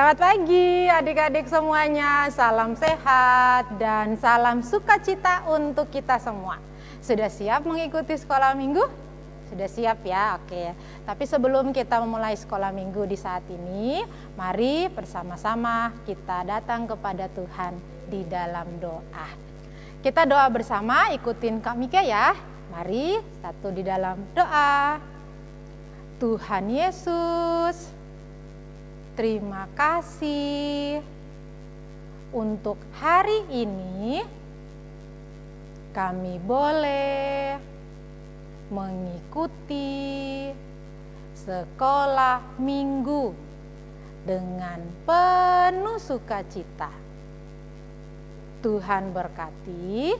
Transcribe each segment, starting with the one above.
Selamat pagi adik-adik semuanya, salam sehat dan salam sukacita untuk kita semua. Sudah siap mengikuti sekolah minggu? Sudah siap ya? Oke. Tapi sebelum kita memulai sekolah minggu di saat ini, mari bersama-sama kita datang kepada Tuhan di dalam doa. Kita doa bersama, ikutin Kak Mika ya. Mari, satu di dalam doa. Tuhan Yesus, terima kasih untuk hari ini kami boleh mengikuti sekolah minggu dengan penuh sukacita. Tuhan berkati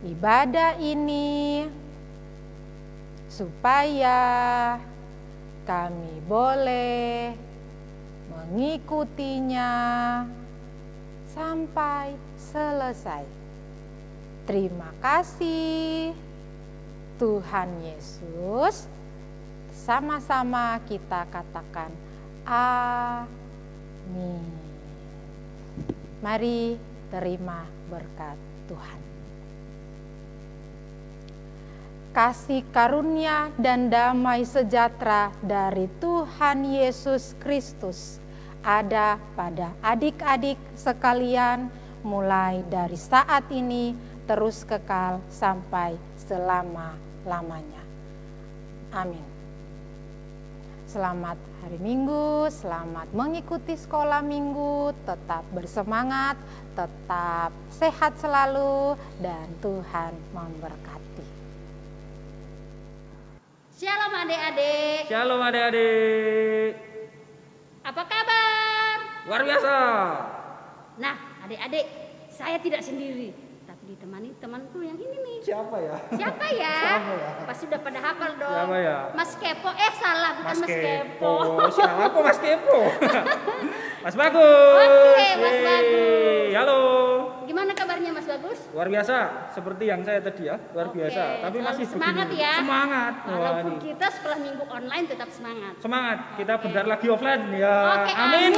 ibadah ini supaya kami boleh mengikutinya sampai selesai. Terima kasih Tuhan Yesus. Sama-sama kita katakan amin. Mari terima berkat Tuhan. Kasih karunia dan damai sejahtera dari Tuhan Yesus Kristus ada pada adik-adik sekalian mulai dari saat ini terus kekal sampai selama-lamanya. Amin. Selamat hari Minggu, selamat mengikuti sekolah minggu, tetap bersemangat, tetap sehat selalu, dan Tuhan memberkati. Shalom adik-adik. Shalom adik-adik. Apa kabar? Luar biasa. Nah adik-adik, saya tidak sendiri, tapi ditemani temanku yang ini nih. Siapa ya? Siapa ya? Siapa ya? Pasti udah pada hafal dong. Siapa ya? Mas Kepo, salah bukan Mas Kepo. Siapa aku Mas Kepo? Mas Bagus. Oke, Mas Bagus. Halo. Gimana kabarnya Mas Bagus? Luar biasa, seperti yang saya tadi ya, luar biasa. Tapi selalu masih semangat begini. ya. Semangat. Walaupun Wah, kita sekolah minggu online tetap semangat. semangat. Kita bentar lagi offline ya. Oke, Amin.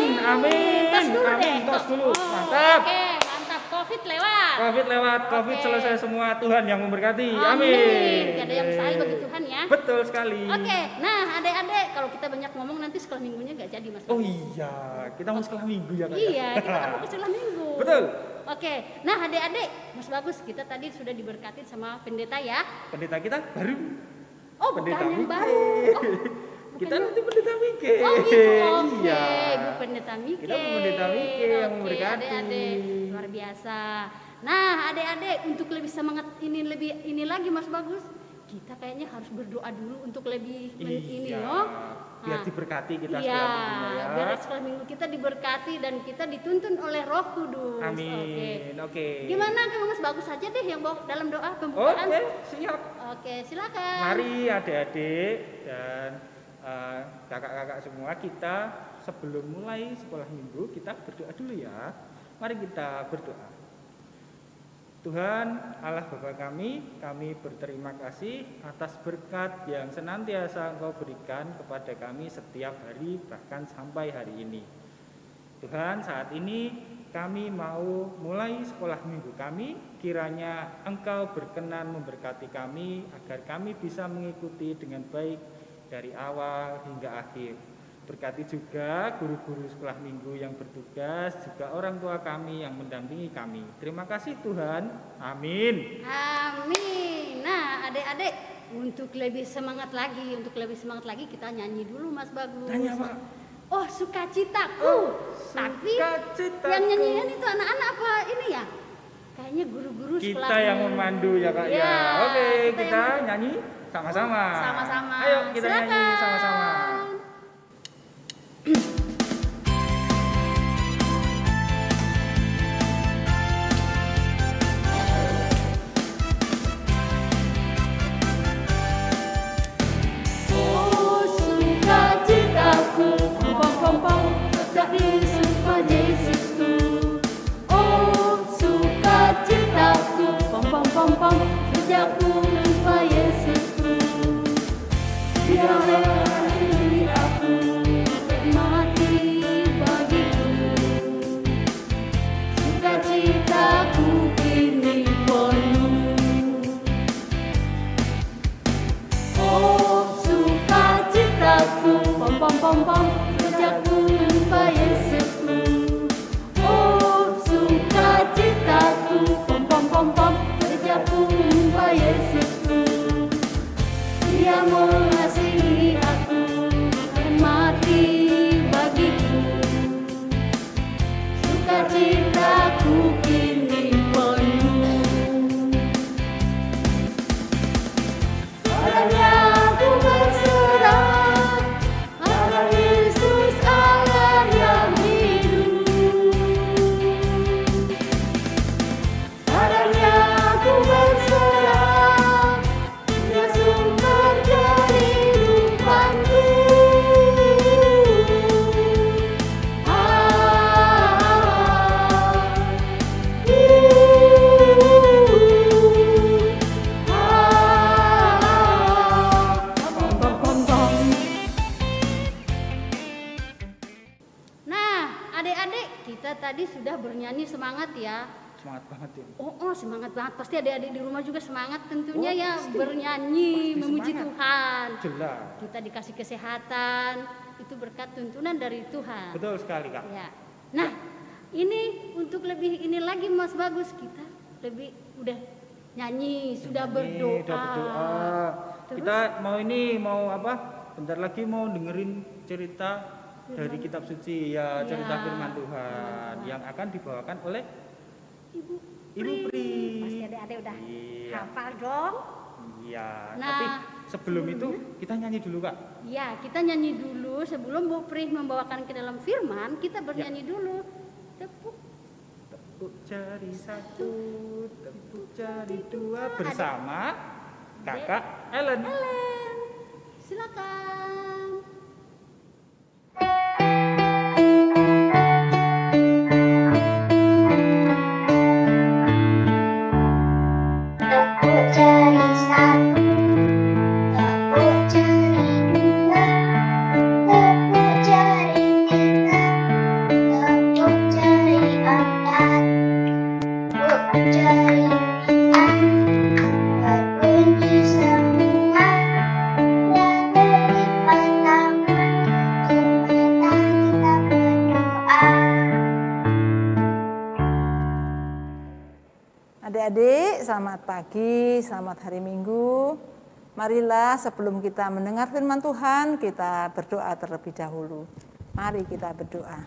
Tos dulu deh. Tos dulu. Mantap. Oke, mantap. Covid lewat. Covid lewat, Covid Oke. selesai semua. Tuhan yang memberkati. Amin. Gak ada yang mustahil bagi Tuhan ya. Betul sekali. Oke, nah adik-adik kalau kita banyak ngomong nanti sekolah minggunya gak jadi Mas. Oh iya, kita mau sekolah minggu ya Kak? Iya, kita kan mau ke sekolah minggu. Betul. Oke, nah adik-adik, Mas Bagus, kita tadi sudah diberkatin sama pendeta ya. Pendeta kita baru. Oh, Pendeta bukan yang Mike. baru. Oh, Kita bukan nanti pendeta Mike. Oh gitu, oke. Iya. Ibu Pendeta Mike. Kita pendeta Mike yang Oke, memberkati. adik-adik, luar biasa. Nah, adik-adik untuk lebih semangat ini lagi Mas Bagus, kita kayaknya harus berdoa dulu untuk lebih ini Iya. loh. Biar Nah, diberkati kita iya, sekolah minggunya ya. biar sekolah minggu kita diberkati dan kita dituntun oleh Roh Kudus. Amin. Oke. Gimana kalau Mas Bagus aja deh yang bawa dalam doa pembukaan? Oke, siap. Oke, silakan. Mari adik-adik dan kakak-kakak semua, kita sebelum mulai sekolah minggu kita berdoa dulu ya. Mari kita berdoa. Tuhan Allah Bapa kami berterima kasih atas berkat yang senantiasa Engkau berikan kepada kami setiap hari bahkan sampai hari ini. Tuhan, saat ini kami mau mulai sekolah minggu kami, kiranya Engkau berkenan memberkati kami agar kami bisa mengikuti dengan baik dari awal hingga akhir. Berkati juga guru-guru sekolah minggu yang bertugas, juga orang tua kami yang mendampingi kami. Terima kasih Tuhan. Amin. Amin. Nah, adik-adik, untuk lebih semangat lagi kita nyanyi dulu Mas Bagus. Nyanyi apa? Oh, sukacitaku. Tapi Sukacitaku. yang nyanyian itu anak-anak apa ini ya? Kayaknya guru-guru sekolah Kita yang minggu. memandu ya Kak ya. Iya, Oke, kita kita yang- nyanyi sama-sama. Sama-sama. Ayo kita Silakan. nyanyi sama-sama. Oh, sukacitaku, pom-pom-pom, sejak jumpa Yesusku. Oh, sukacitaku, pom-pom-pom, sejak ku jumpa Yesusku. Biarlah diri aku menikmati bernyanyi semangat ya. Semangat banget ya. Oh, semangat banget. Pasti adik-adik di rumah juga semangat tentunya ya pasti. bernyanyi, Pasti memuji semangat. Tuhan. Jelas. Kita dikasih kesehatan, itu berkat tuntunan dari Tuhan. Betul sekali Kak. Ya. Nah, ini untuk lebih ini lagi Mas Bagus, kita lebih udah nyanyi, sudah berdoa. Udah berdoa. Terus? Kita mau apa? Bentar lagi mau dengerin cerita dari kitab suci ya, cerita Ya, firman Tuhan yang akan dibawakan oleh Ibu Pri. Pasti adik-adik udah Iya. hafal dong. Iya, Nah, tapi sebelum itu kita nyanyi dulu Kak. Ya, kita nyanyi dulu sebelum Bu Pri membawakan ke dalam firman, kita bernyanyi dulu. Tepuk Tepuk jari satu, tepuk jari dua bersama Kakak Ellen. Ellen. Silakan. Tepuk jari satu, tepuk jari dua, tepuk jari tiga, tepuk jari empat, tepuk jari lima, berbunyi semua, lalu lipat tangan, supaya kita berdoa. Adik-adik, selamat pagi, selamat hari Minggu. Marilah sebelum kita mendengar firman Tuhan, kita berdoa terlebih dahulu. Mari kita berdoa.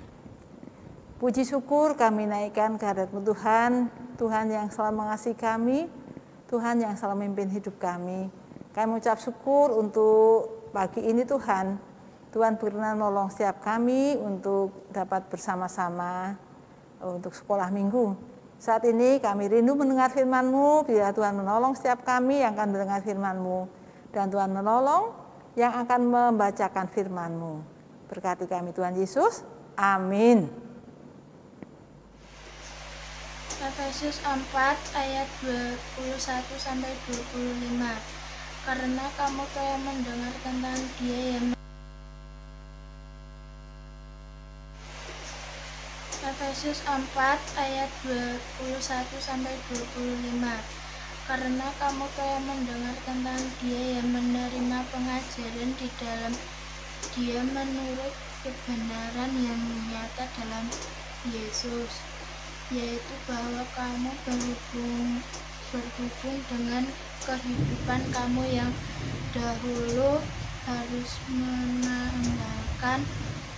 Puji syukur kami naikkan kehadirat-Mu Tuhan, Tuhan yang selalu mengasihi kami, Tuhan yang selalu memimpin hidup kami. Kami mengucap syukur untuk pagi ini Tuhan. Tuhan berkenan menolong setiap kami untuk dapat bersama-sama untuk sekolah minggu. Saat ini kami rindu mendengar firman-Mu, biar Tuhan menolong setiap kami yang akan mendengar firman-Mu. Dan Tuhan menolong yang akan membacakan firman-Mu. Berkati kami Tuhan Yesus, amin. Efesus 4 ayat 21-25. Karena kamu telah mendengar tentang Dia yang Efesus 4 ayat 21-25. Karena kamu telah mendengar tentang Dia yang menerima pengajaran di dalam Dia menurut kebenaran yang nyata dalam Yesus, yaitu bahwa kamu berhubung dengan kehidupan kamu yang dahulu harus menanggalkan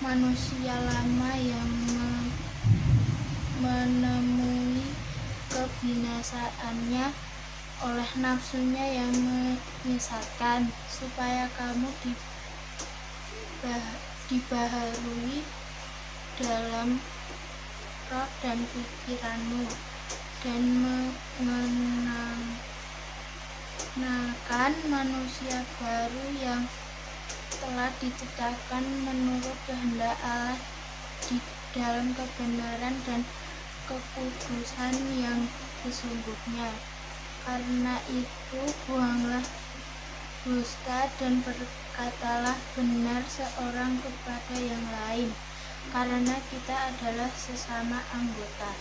manusia lama yang menemui kebinasaannya oleh nafsunya yang menyesatkan, supaya kamu dibaharui dalam roh dan pikiranmu, dan mengenakan manusia baru yang telah diciptakan menurut kehendak Allah di dalam kebenaran dan kekudusan yang sesungguhnya. Karena itu buanglah dusta dan berkatalah benar seorang kepada yang lain, karena kita adalah sesama anggota.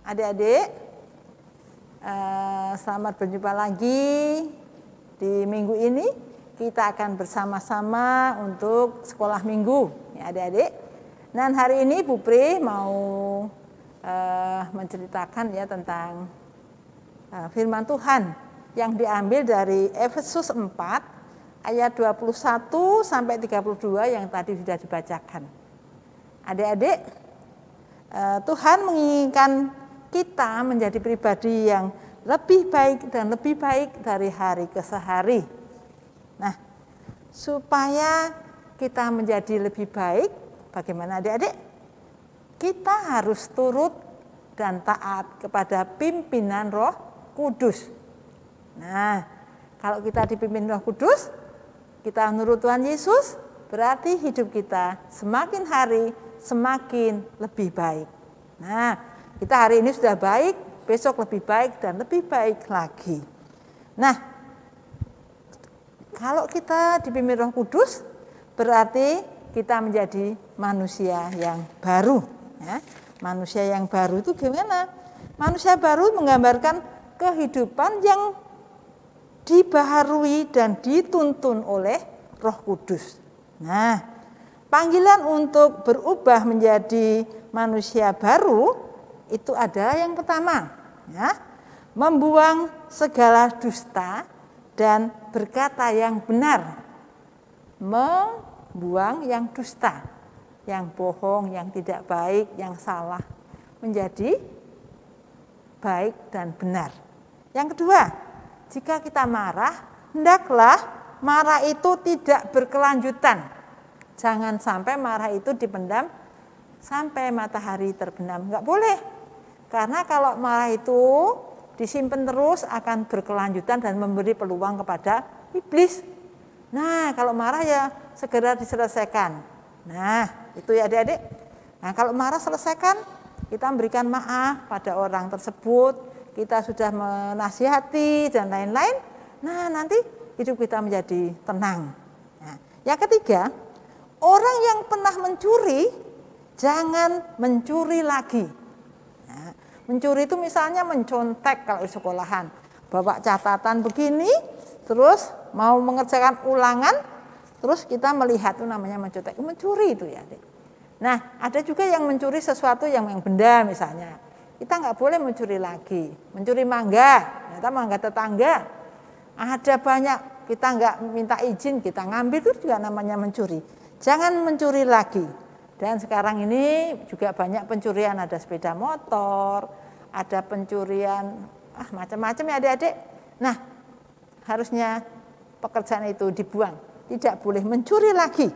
Adik-adik, selamat berjumpa lagi di minggu ini. Kita akan bersama-sama untuk sekolah minggu, ya adik-adik. Dan hari ini Bu Pri mau menceritakan ya tentang firman Tuhan yang diambil dari Efesus 4 ayat 21 sampai 32 yang tadi sudah dibacakan. Adik-adik, Tuhan menginginkan kita menjadi pribadi yang lebih baik dan lebih baik dari hari ke hari. Nah, supaya kita menjadi lebih baik, bagaimana adik-adik? Kita harus turut dan taat kepada pimpinan Roh Kudus. Nah, kalau kita dipimpin Roh Kudus, kita menurut Tuhan Yesus, berarti hidup kita semakin hari semakin lebih baik. Nah, kita hari ini sudah baik, besok lebih baik dan lebih baik lagi. Nah, kalau kita dipimpin Roh Kudus, berarti kita menjadi manusia yang baru. Ya. Manusia yang baru itu gimana? Manusia baru menggambarkan kehidupan yang dibaharui dan dituntun oleh Roh Kudus. Nah, panggilan untuk berubah menjadi manusia baru itu ada yang pertama, ya, membuang segala dusta dan berkata yang benar. Membuang yang dusta, yang bohong, yang tidak baik, yang salah, menjadi baik dan benar. Yang kedua, jika kita marah, hendaklah marah itu tidak berkelanjutan. Jangan sampai marah itu dipendam sampai matahari terbenam. Enggak boleh. Karena kalau marah itu disimpan terus akan berkelanjutan dan memberi peluang kepada iblis. Nah, kalau marah ya segera diselesaikan. Nah, itu ya adik-adik. Nah, kalau marah selesaikan, kita memberikan maaf pada orang tersebut, kita sudah menasihati dan lain-lain. Nah, nanti hidup kita menjadi tenang. Nah, yang ketiga, orang yang pernah mencuri, jangan mencuri lagi. Nah, mencuri itu misalnya mencontek kalau di sekolahan, bawa catatan begini, terus mau mengerjakan ulangan, terus kita melihat itu namanya mencontek, mencuri itu ya. Nah, ada juga yang mencuri sesuatu yang benda misalnya. Kita nggak boleh mencuri lagi, mencuri mangga, ternyata mangga tetangga. Ada banyak, kita nggak minta izin, kita ngambil itu juga namanya mencuri. Jangan mencuri lagi. Dan sekarang ini juga banyak pencurian, ada sepeda motor, ada pencurian, macam-macam ya adik-adik. Nah, harusnya pekerjaan itu dibuang, tidak boleh mencuri lagi.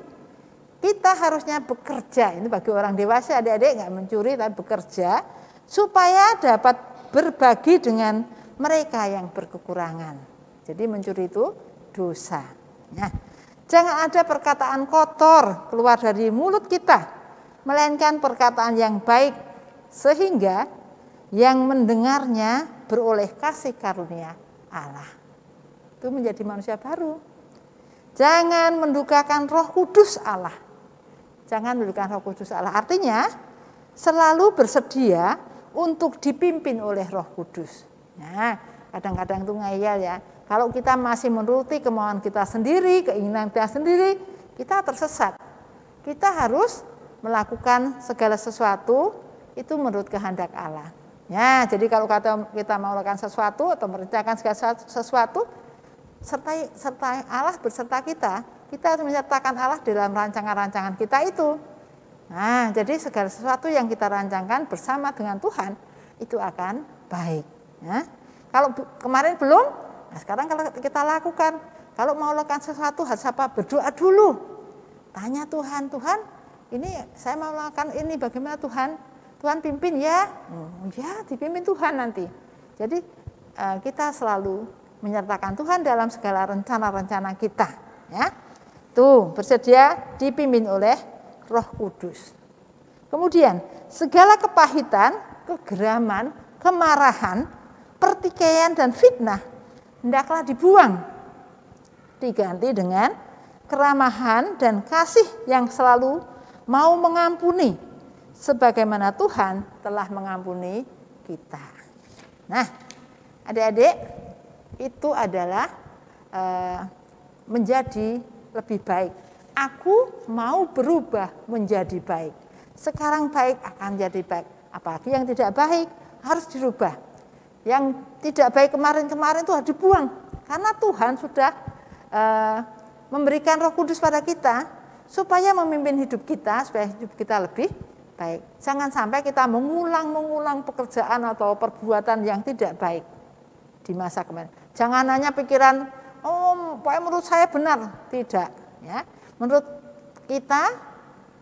Kita harusnya bekerja, ini bagi orang dewasa adik-adik nggak mencuri tapi bekerja, supaya dapat berbagi dengan mereka yang berkekurangan. Jadi mencuri itu dosa. Nah, jangan ada perkataan kotor keluar dari mulut kita, melainkan perkataan yang baik, sehingga yang mendengarnya beroleh kasih karunia Allah. Itu menjadi manusia baru. Jangan mendukakan Roh Kudus Allah. Jangan mendukakan Roh Kudus Allah. Artinya selalu bersedia untuk dipimpin oleh Roh Kudus. Nah, kadang-kadang itu ngeyel ya. Kalau kita masih menuruti kemauan kita sendiri, keinginan kita sendiri, kita tersesat. Kita harus melakukan segala sesuatu itu menurut kehendak Allah. Ya, jadi kalau kita mau melakukan sesuatu atau merencanakan segala sesuatu, serta Allah berserta kita harus menyertakan Allah dalam rancangan-rancangan kita itu. Nah, jadi segala sesuatu yang kita rancangkan bersama dengan Tuhan itu akan baik. Ya. Kalau kemarin belum, nah sekarang kalau kita lakukan, kalau mau lakukan sesuatu harus apa? Berdoa dulu. Tanya Tuhan, Tuhan, ini saya mau melakukan ini, bagaimana Tuhan? Tuhan pimpin ya? Ya, dipimpin Tuhan nanti. Jadi kita selalu menyertakan Tuhan dalam segala rencana-rencana kita, ya. Tuh, bersedia dipimpin oleh Roh Kudus. Kemudian, segala kepahitan, kegeraman, kemarahan, pertikaian dan fitnah hendaklah dibuang. Diganti dengan keramahan dan kasih yang selalu mau mengampuni sebagaimana Tuhan telah mengampuni kita. Nah, adik-adik, itu adalah menjadi lebih baik. Aku mau berubah menjadi baik. Sekarang baik akan jadi baik. Apalagi yang tidak baik harus dirubah. Yang tidak baik kemarin-kemarin itu harus dibuang. Karena Tuhan sudah memberikan Roh Kudus pada kita supaya memimpin hidup kita, supaya hidup kita lebih baik. Jangan sampai kita mengulang pekerjaan atau perbuatan yang tidak baik di masa kemarin. Jangan hanya pikiran, pokoknya menurut saya benar, tidak. Ya, menurut kita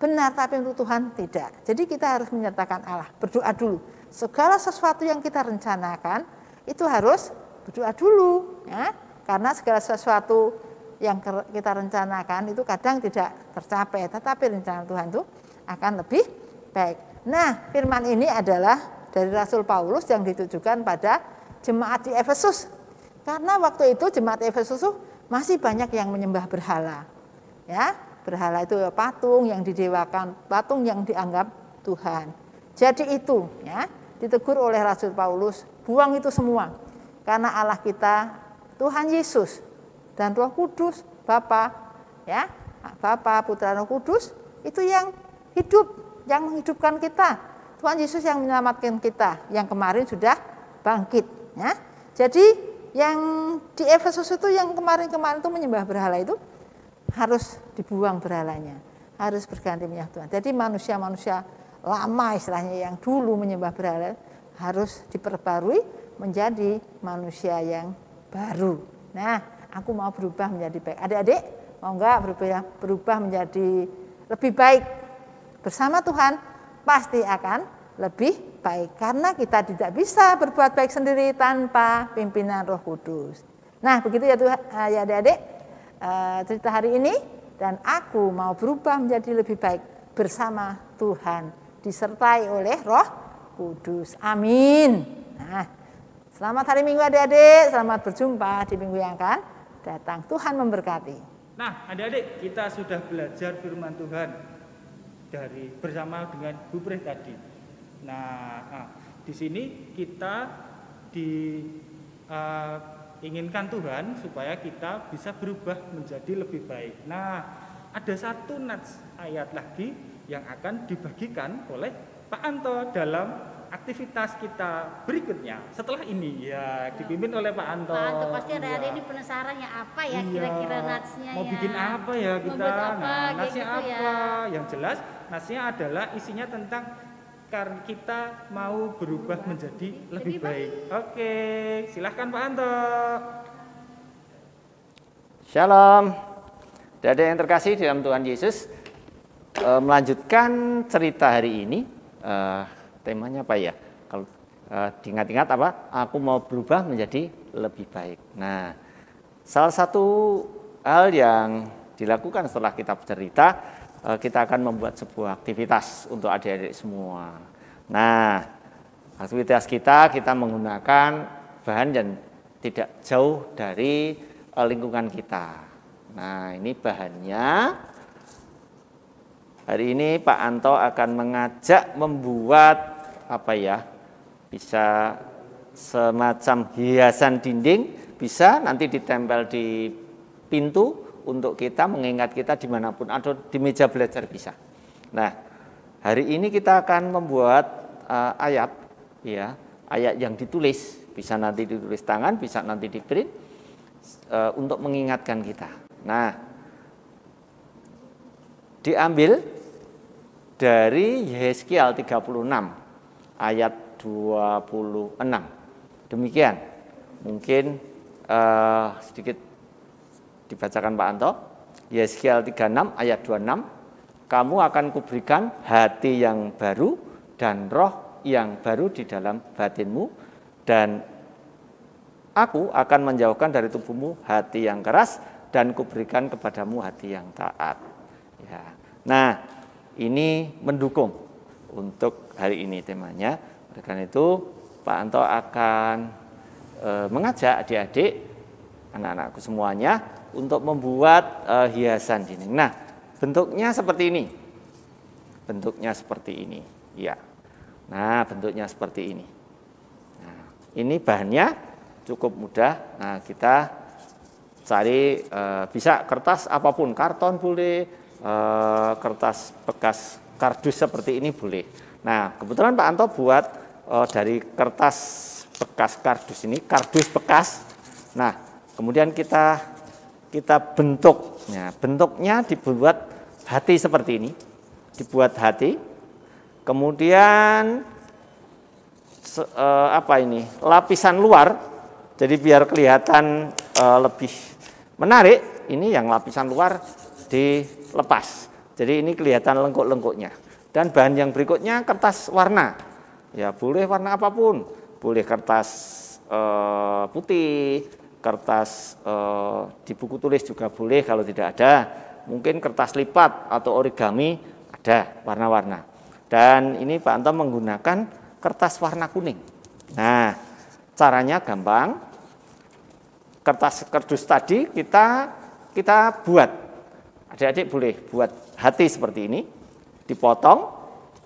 benar, tapi menurut Tuhan tidak. Jadi kita harus menyertakan Allah, berdoa dulu. Segala sesuatu yang kita rencanakan itu harus berdoa dulu, ya. Karena segala sesuatu yang kita rencanakan itu kadang tidak tercapai, tetapi rencana Tuhan itu akan lebih baik. Nah, firman ini adalah dari Rasul Paulus yang ditujukan pada jemaat di Efesus. Karena waktu itu jemaat Efesus masih banyak yang menyembah berhala. Ya, berhala itu patung yang didewakan, patung yang dianggap Tuhan. Jadi itu ya, ditegur oleh Rasul Paulus, buang itu semua. Karena Allah kita Tuhan Yesus dan Roh Kudus, Bapa, ya, Bapa, Putra, Roh Kudus itu yang hidup, yang menghidupkan kita. Tuhan Yesus yang menyelamatkan kita, yang kemarin sudah bangkit. Ya. Jadi yang di Efesus itu yang kemarin-kemarin itu menyembah berhala itu harus dibuang berhalanya, harus berganti menyembah Tuhan. Jadi manusia-manusia lama istilahnya yang dulu menyembah berhala harus diperbarui menjadi manusia yang baru. Nah, aku mau berubah menjadi baik. Adik-adik mau enggak berubah menjadi lebih baik bersama Tuhan? Pasti akan lebih baik karena kita tidak bisa berbuat baik sendiri tanpa pimpinan Roh Kudus. Nah, begitu ya Tuhan, ya adik-adik, cerita hari ini, dan aku mau berubah menjadi lebih baik bersama Tuhan, disertai oleh Roh Kudus. Amin. Nah, selamat hari Minggu adik-adik, selamat berjumpa di minggu yang akan datang. Tuhan memberkati. Nah, adik-adik, kita sudah belajar firman Tuhan bersama dengan Bu Prih tadi. Nah, di sini kita diinginkan Tuhan supaya kita bisa berubah menjadi lebih baik. Nah, ada satu ayat lagi yang akan dibagikan oleh Pak Anto dalam aktivitas kita berikutnya. Setelah ini ya dipimpin oleh Pak Anto. Pak Anto pasti ada ini penasaran ya apa ya kira-kira natsnya mau ya. bikin apa ya kita? Nah, natsnya gitu apa? Ya. Yang jelas natsnya adalah isinya tentang karena kita mau berubah menjadi lebih baik. Oke, silahkan Pak Anto. Shalom. Adik yang terkasih dalam Tuhan Yesus, melanjutkan cerita hari ini, temanya apa ya? Kalau diingat-ingat apa? Aku mau berubah menjadi lebih baik. Nah, salah satu hal yang dilakukan setelah kita bercerita, kita akan membuat sebuah aktivitas untuk adik-adik semua. Nah, aktivitas kita menggunakan bahan yang tidak jauh dari lingkungan kita. Nah, ini bahannya. Hari ini Pak Anto akan mengajak membuat apa ya? Bisa semacam hiasan dinding, bisa nanti ditempel di pintu untuk kita mengingat kita dimanapun atau di meja belajar bisa. Nah, hari ini kita akan membuat ayat, ya, ayat yang ditulis, bisa nanti ditulis tangan, bisa nanti di print untuk mengingatkan kita. Nah, diambil dari Yeskiel 36 ayat 26. Demikian, mungkin sedikit dibacakan Pak Anto. Yeskiel 36 ayat 26. Kamu akan kuberikan hati yang baru dan roh yang baru di dalam batinmu, dan aku akan menjauhkan dari tubuhmu hati yang keras dan kuberikan kepadamu hati yang taat. Ya. Nah, ini mendukung untuk hari ini temanya. Oleh karena itu Pak Anto akan mengajak adik-adik, anak-anakku semuanya untuk membuat hiasan dinding. Nah, bentuknya seperti ini. Bentuknya seperti ini. Ya. Nah, bentuknya seperti ini. Nah, ini bahannya cukup mudah. Nah, kita cari bisa kertas apapun, karton boleh, kertas bekas kardus seperti ini boleh. Nah, kebetulan Pak Anto buat dari kertas bekas kardus ini, kardus bekas. Nah, kemudian kita bentuk. Nah, bentuknya dibuat hati seperti ini, dibuat hati. Kemudian lapisan luar, jadi biar kelihatan lebih menarik. Ini yang lapisan luar dilepas. Jadi ini kelihatan lengkuk-lengkuknya. Dan bahan yang berikutnya kertas warna. Ya, boleh warna apapun. Boleh kertas putih, kertas di buku tulis juga boleh kalau tidak ada. Mungkin kertas lipat atau origami ada warna-warna. Dan ini Pak Anto menggunakan kertas warna kuning. Nah, caranya gampang. Kertas kardus tadi kita buat. Adik-adik boleh buat hati seperti ini, dipotong,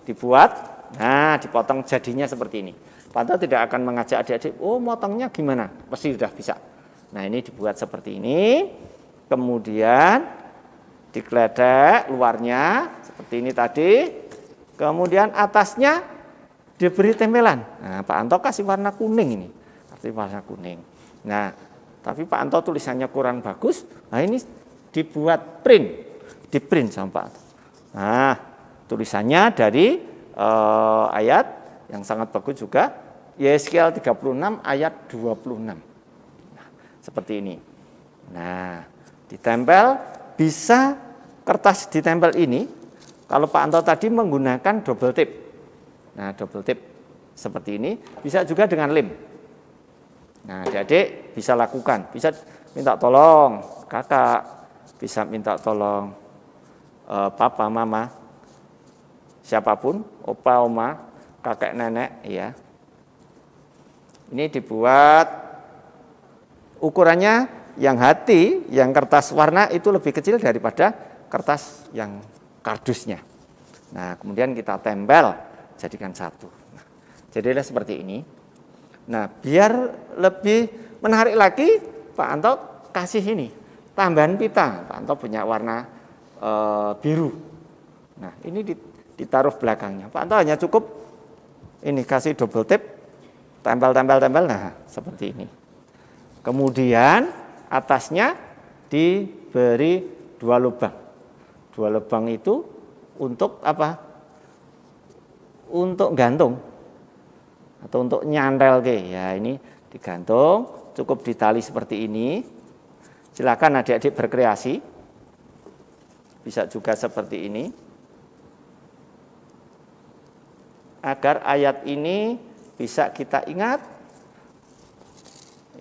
dibuat. Nah, dipotong jadinya seperti ini. Pak Anto tidak akan mengajak adik-adik, oh motongnya gimana? Pasti sudah bisa. Nah, ini dibuat seperti ini. Kemudian digledek luarnya seperti ini tadi. Kemudian atasnya diberi tempelan. Nah, Pak Anto kasih warna kuning ini. Arti warna kuning. Nah, tapi Pak Anto tulisannya kurang bagus. Nah, ini dibuat print. Di-print sama Pak Anto. Nah, tulisannya dari ayat yang sangat bagus juga, Yeskiel 36 ayat 26. Nah, seperti ini. Nah, ditempel, bisa kertas ditempel ini, kalau Pak Anto tadi menggunakan double tip. Nah, double tip seperti ini, bisa juga dengan lem. Nah, adik-adik bisa lakukan, bisa minta tolong kakak, bisa minta tolong papa, mama, siapapun, opa, oma, kakek, nenek, ya. Ini dibuat ukurannya yang hati, yang kertas warna itu lebih kecil daripada kertas yang kardusnya. Nah, kemudian kita tempel, jadikan satu. Nah, jadilah seperti ini. Nah, biar lebih menarik lagi, Pak Anto kasih ini, tambahan pita. Pak Anto punya warna biru. Nah, ini ditaruh belakangnya. Pak Anto hanya cukup ini kasih double tip, tempel, nah seperti ini. Kemudian atasnya diberi 2 lubang. 2 lubang itu untuk apa? Untuk gantung atau untuk nyantel ke. Ya, ini digantung, cukup ditali seperti ini. Silakan adik-adik berkreasi. Bisa juga seperti ini. Agar ayat ini bisa kita ingat,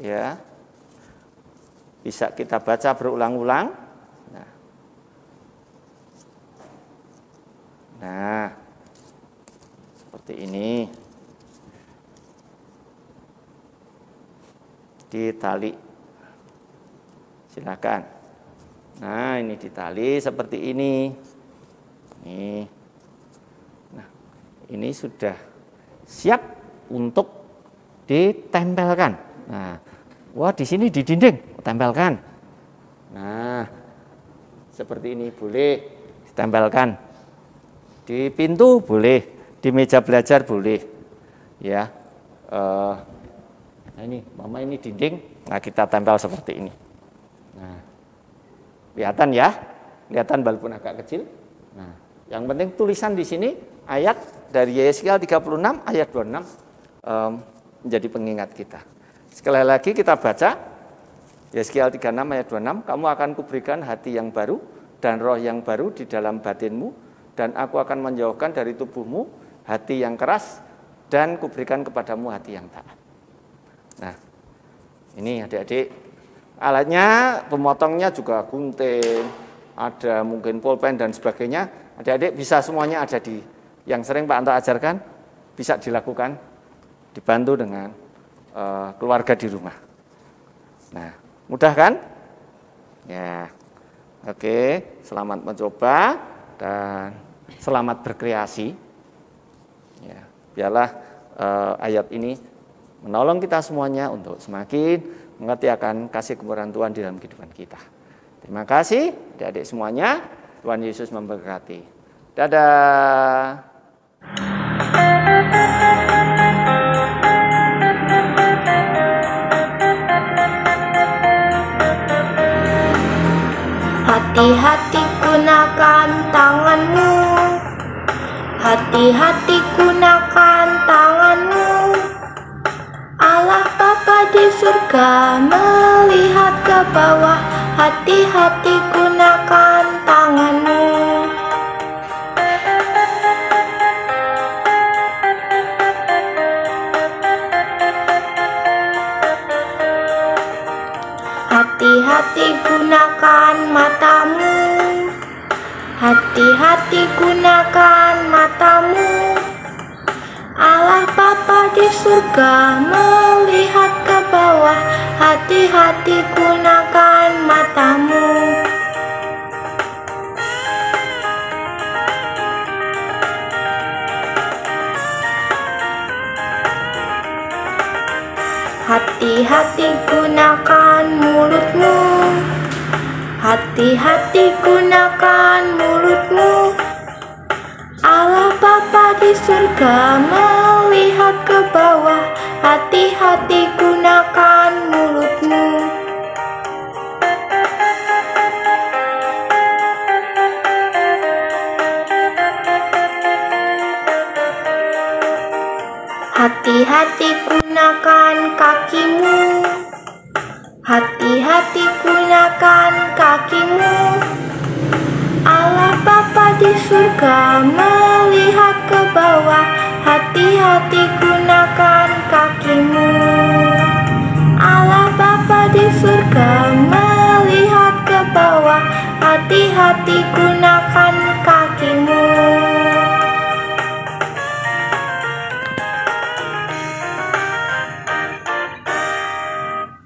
ya, bisa kita baca berulang-ulang. Nah, seperti ini, ditali, silakan. Nah, ini ditali seperti ini. Nih. Ini sudah siap untuk ditempelkan. Nah, wah di sini di dinding, tempelkan. Nah, seperti ini boleh ditempelkan. Di pintu boleh, di meja belajar boleh. Ya, nah ini, mama ini dinding. Nah, kita tempel seperti ini. Nah, kelihatan ya, kelihatan walaupun agak kecil. Nah, yang penting tulisan di sini ayat dari Yeskiel 36 ayat 26 menjadi pengingat kita. Sekali lagi kita baca Yeskiel 36 ayat 26, kamu akan kuberikan hati yang baru dan roh yang baru di dalam batinmu, dan aku akan menjauhkan dari tubuhmu hati yang keras dan kuberikan kepadamu hati yang taat. Nah, ini adik-adik, alatnya pemotongnya juga gunting, ada mungkin pulpen dan sebagainya. Adik-adik bisa semuanya ada di yang sering Pak Anto ajarkan, bisa dilakukan, dibantu dengan keluarga di rumah. Nah, mudah kan? Ya, oke, selamat mencoba dan selamat berkreasi. Ya, biarlah ayat ini menolong kita semuanya untuk semakin mengerti akan kasih kemurahan Tuhan di dalam kehidupan kita. Terima kasih adik-adik semuanya. Tuhan Yesus memberkati. Dadah. Hati-hati gunakan tanganmu, hati-hati gunakan tanganmu. Allah Bapa di surga melihat ke bawah. Hati-hati gunakan tanganmu. Hati-hati gunakan matamu, hati-hati gunakan matamu. Allah Bapa di surga melihat ke bawah. Hati-hati gunakan matamu. Hati-hati gunakan mulutmu. Hati-hati gunakan mulutmu. Allah Bapa di surga melihat ke bawah. Hati-hati gunakan mulutmu. Hati-hati gunakan kakimu. Hati-hati gunakan kakimu. Allah Bapa di surga melihat ke bawah. Hati-hati gunakan kakimu. Allah Bapa di surga melihat ke bawah. Hati-hati gunakan kakimu.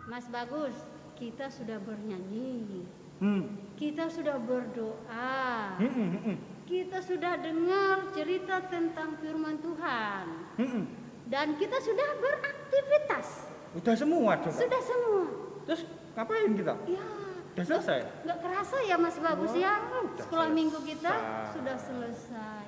Mas Bagus, kita sudah bernyanyi, kita sudah berdoa, kita sudah dengar cerita tentang firman Tuhan, dan kita sudah beraktivitas. Udah semua dong. Sudah semua. Terus ngapain kita? Ya. Udah selesai? Nggak kerasa ya Mas Bagus ya, sekolah selesai. minggu kita sudah selesai.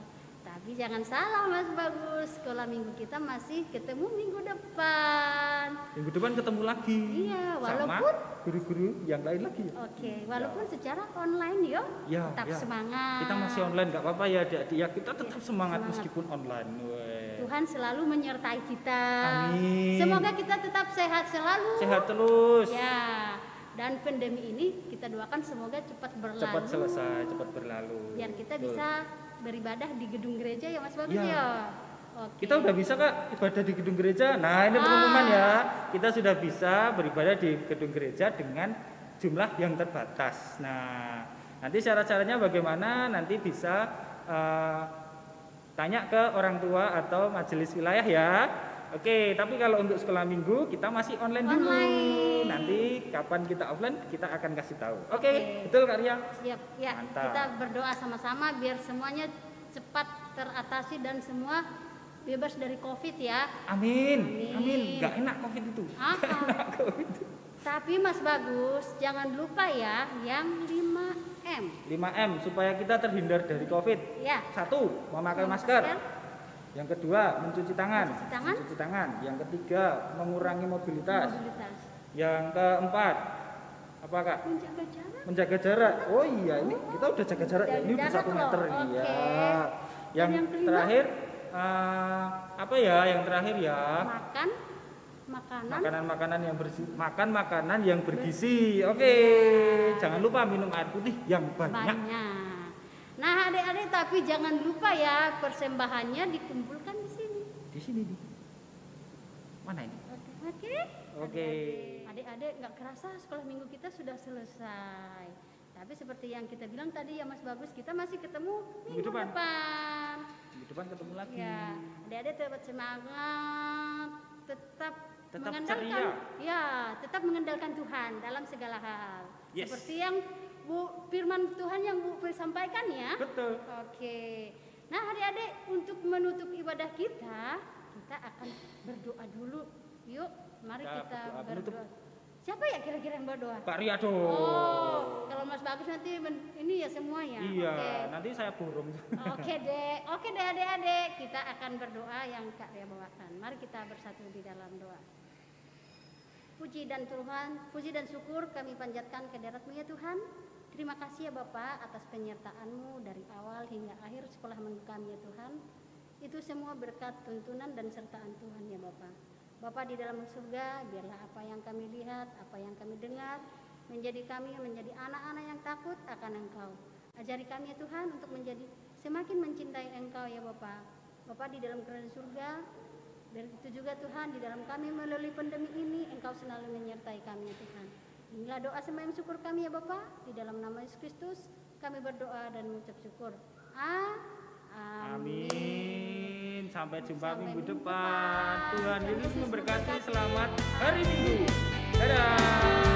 Tapi jangan salah Mas Bagus, sekolah minggu kita masih ketemu minggu depan. Minggu depan ketemu lagi. Iya, sama walaupun guru-guru yang lain lagi. Oke, walaupun secara online yo, Ya, tetap ya. semangat. Kita masih online nggak apa-apa ya adik-adik ya, kita tetap semangat meskipun online. Weh. Tuhan selalu menyertai kita. Amin. Semoga kita tetap sehat selalu. Sehat terus. Ya. Dan pandemi ini kita doakan semoga cepat berlalu. Cepat selesai, cepat berlalu. Biar kita Betul. bisa beribadah di gedung gereja ya Mas Bagus Ya. ya. Oke. Kita udah bisa Kak ibadah di gedung gereja. Nah ini pengumuman ya. Kita sudah bisa beribadah di gedung gereja dengan jumlah yang terbatas. Nah nanti cara-caranya bagaimana nanti bisa tanya ke orang tua atau majelis wilayah ya. Oke, tapi kalau untuk sekolah minggu kita masih online dulu. Nanti kapan kita offline kita akan kasih tahu. Oke, betul Kak Ria? Siap. Ya, Mantap. kita berdoa sama-sama biar semuanya cepat teratasi dan semua bebas dari Covid ya. Amin. Amin. Amin. Gak enak Covid itu. Apa? Gak enak Covid. Tapi Mas Bagus, jangan lupa ya yang 5M. 5M supaya kita terhindar dari Covid. Ya. 1. Memakai masker. Yang kedua, mencuci tangan. Mencuci tangan. Yang ketiga, mengurangi mobilitas. Mobilitas. Yang keempat, apa Kak? Menjaga jarak. Menjaga jarak. Oh iya, ini kita udah jaga jarak ya. Ini udah Jaga 1 meter loh. ini ya. Oke. Yang Dan yang kelima? terakhir, apa ya? Yang terakhir ya. Makan makanan Makanan-makanan yang bersih, makan makanan yang bergizi. Oke. Jangan lupa minum air putih yang banyak. Nah, adik-adik tapi jangan lupa ya persembahannya dikumpulkan di sini. Di sini nih. Mana ini? Oke. Oke. Adik-adik nggak kerasa sekolah minggu kita sudah selesai. Tapi seperti yang kita bilang tadi ya Mas Bagus, kita masih ketemu minggu depan. Minggu depan ketemu lagi. Ya, adik-adik tetap semangat, tetap mengandalkan, ceria. ya, tetap mengandalkan Tuhan dalam segala hal. Yes. Seperti yang firman Tuhan yang Bu sampaikan ya. Betul. Oke. Nah, adik-adik untuk menutup ibadah kita akan berdoa dulu. Yuk, mari kita berdoa. Siapa ya kira-kira yang berdoa? Kak Ria dong. Oh, kalau Mas Bagus nanti ini ya semua ya. Iya, Oke. nanti saya borong. Oke deh adik-adik, kita akan berdoa yang Kak Ria bawakan. Mari kita bersatu di dalam doa. Puji dan syukur kami panjatkan ke hadirat-Mu ya Tuhan. Terima kasih ya Bapak atas penyertaan-Mu dari awal hingga akhir sekolah minggu kami ya Tuhan. Itu semua berkat tuntunan dan sertaan Tuhan ya Bapak. Bapak di dalam surga, biarlah apa yang kami lihat, apa yang kami dengar, menjadi anak-anak yang takut akan Engkau. Ajari kami ya Tuhan untuk menjadi semakin mencintai Engkau ya Bapak. Bapak di dalam kerajaan surga, begitu juga Tuhan di dalam kami melalui pandemi ini, Engkau selalu menyertai kami ya Tuhan. Inilah doa sembahyang syukur kami ya Bapak, di dalam nama Yesus Kristus kami berdoa dan mengucap syukur. Amin. Sampai jumpa minggu depan. Tuhan Yesus memberkati. Selamat hari Minggu. Dadah.